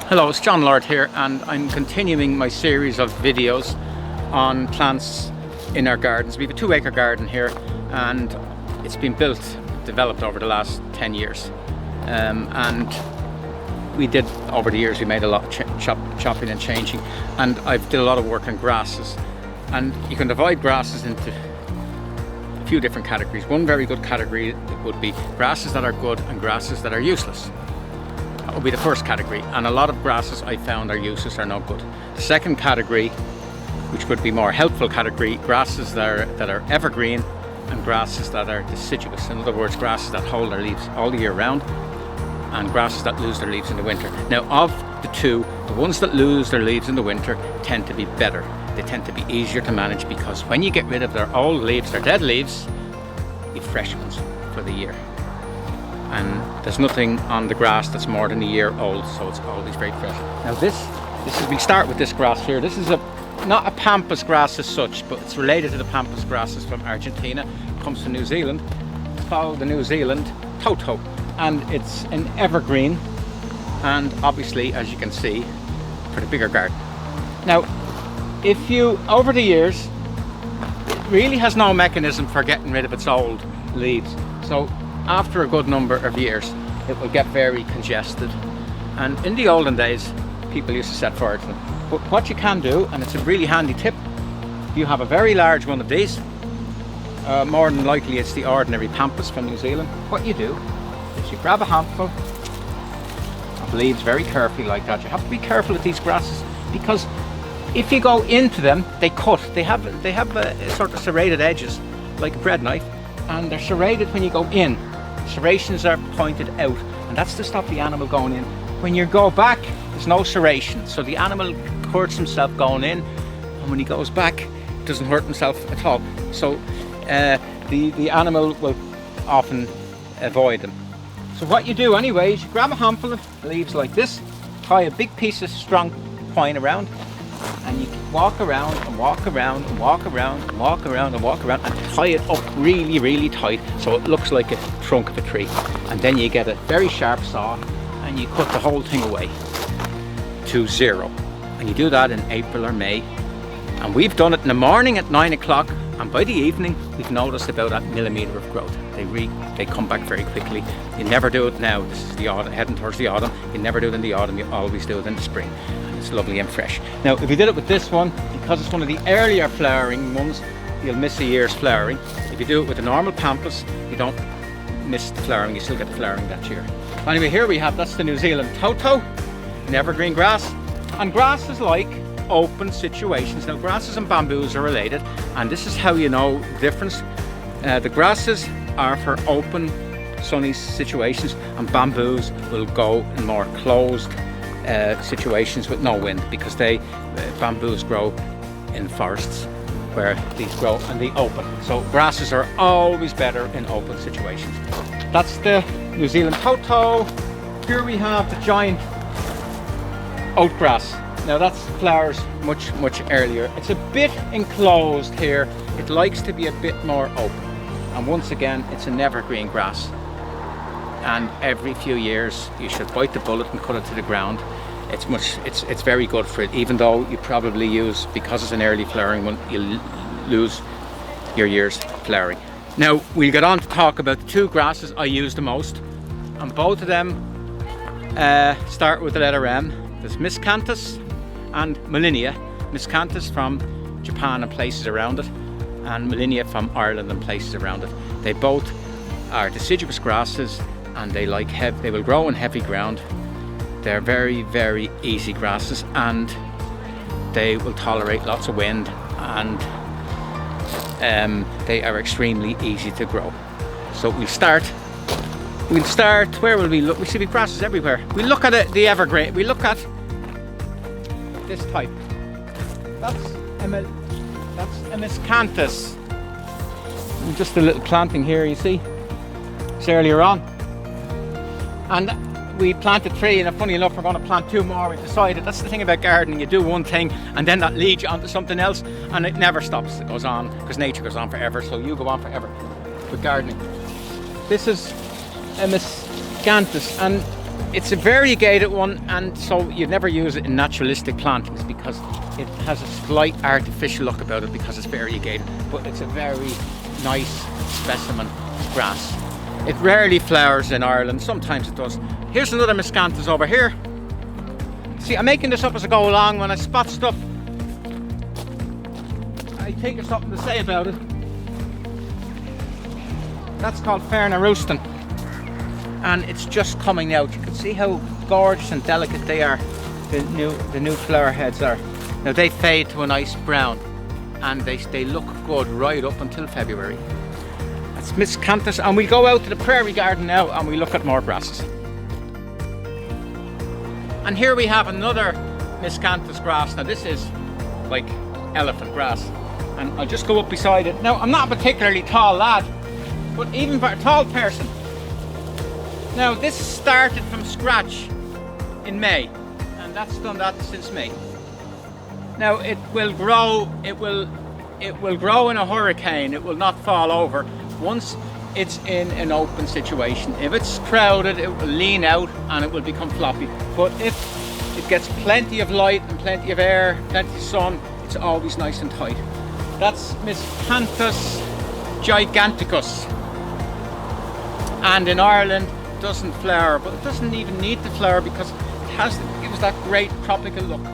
Hello, it's John Lord here, and I'm continuing my series of videos on plants in our gardens. We have a 2-acre garden here, and it's been developed over the last 10 years. And we did, over the years, we made a lot of chopping and changing, and I've did a lot of work on grasses. And you can divide grasses into a few different categories. One very good category would be grasses that are good and grasses that are useless. That would be the first category, and a lot of grasses I found are useless, are not good. The second category, which would be more helpful category, grasses that are evergreen and grasses that are deciduous. In other words, grasses that hold their leaves all the year round and grasses that lose their leaves in the winter. Now, of the two, the ones that lose their leaves in the winter tend to be better. They tend to be easier to manage because when you get rid of their old leaves, their dead leaves, you have fresh ones for the year. And there's nothing on the grass that's more than a year old, so it's always very fresh. Now we start with this grass here. This is not a pampas grass as such, but it's related to the pampas grasses from Argentina. It comes from New Zealand. It's called the New Zealand Toto, and it's an evergreen, and obviously, as you can see, for the bigger garden. Now, over the years, it really has no mechanism for getting rid of its old leaves. So after a good number of years, it will get very congested. And in the olden days, people used to set fire to them. But what you can do, and it's a really handy tip, you have a very large one of these, more than likely it's the ordinary pampas from New Zealand. What you do is you grab a handful of leaves very carefully like that. You have to be careful with these grasses because if you go into them, they cut. They have sort of serrated edges like a bread knife, and they're serrated when you go in. Serrations are pointed out, and that's to stop the animal going in. When you go back, there's no serration, so the animal hurts himself going in, and when he goes back, he doesn't hurt himself at all. So the animal will often avoid them. So what you do anyway is you grab a handful of leaves like this, tie a big piece of strong twine around, and you walk around and walk around and walk around and walk around and walk around and tie it up really, really tight so it looks like a trunk of a tree. And then you get a very sharp saw and you cut the whole thing away to 0. And you do that in April or May. And we've done it in the morning at 9 o'clock, and by the evening we've noticed about a millimetre of growth. They come back very quickly. You never do it now. This is the autumn, heading towards the autumn. You never do it in the autumn, you always do it in the spring. It's lovely and fresh. Now, if you did it with this one, because it's one of the earlier flowering ones, you'll miss a year's flowering. If you do it with a normal pampas, you don't miss the flowering, you still get the flowering that year. Anyway, here we have, that's the New Zealand Toto, an evergreen grass. And grasses like open situations. Now, grasses and bamboos are related, and this is how you know the difference. The grasses are for open, sunny situations, and bamboos will go in more closed situations with no wind, because bamboos grow in forests where these grow in the open. So grasses are always better in open situations. That's the New Zealand Toto. Here we have the giant oat grass. Now that's flowers much, much earlier. It's a bit enclosed here. It likes to be a bit more open. And once again, it's an evergreen grass. And every few years you should bite the bullet and cut it to the ground. It's very good for it, even though you probably use, because it's an early flowering one, you'll lose your year's flowering. Now we'll get on to talk about the 2 grasses I use the most, and both of them start with the letter M. There's Miscanthus and Millennia. Miscanthus from Japan and places around it, and Millennia from Ireland and places around it. They both are deciduous grasses, and they will grow in heavy ground. They're very, very easy grasses, and they will tolerate lots of wind, and they are extremely easy to grow. So we'll start, where will we look? We see the grasses everywhere. We look at the evergreen, we look at this type. That's a Miscanthus. Just a little planting here, you see. It's earlier on. And we planted 3, and funny enough, we're going to plant 2 more. We decided, that's the thing about gardening, you do one thing and then that leads you onto something else, and it never stops. It goes on, because nature goes on forever, so you go on forever with gardening. This is a Miscanthus, and it's a variegated one, and so you'd never use it in naturalistic plantings because it has a slight artificial look about it because it's variegated, but it's a very nice specimen grass. It rarely flowers in Ireland, sometimes it does. Here's another Miscanthus over here. See, I'm making this up as I go along. When I spot stuff, I think there's something to say about it. That's called Ferner Osten, and it's just coming out. You can see how gorgeous and delicate they are. The new flower heads are. Now they fade to a nice brown, and they look good right up until February. That's Miscanthus, and we go out to the prairie garden now and we look at more grasses. And here we have another Miscanthus grass. Now this is like elephant grass, and I'll just go up beside it. Now I'm not a particularly tall lad, but even for a tall person. Now this started from scratch in May, and that's done that since May. Now it will grow, it will grow in a hurricane, it will not fall over once it's in an open situation. If it's crowded, it will lean out and it will become floppy. But if it gets plenty of light and plenty of air, plenty of sun, it's always nice and tight. That's Miscanthus giganteus. And in Ireland, it doesn't flower, but it doesn't even need to flower because it gives that great tropical look.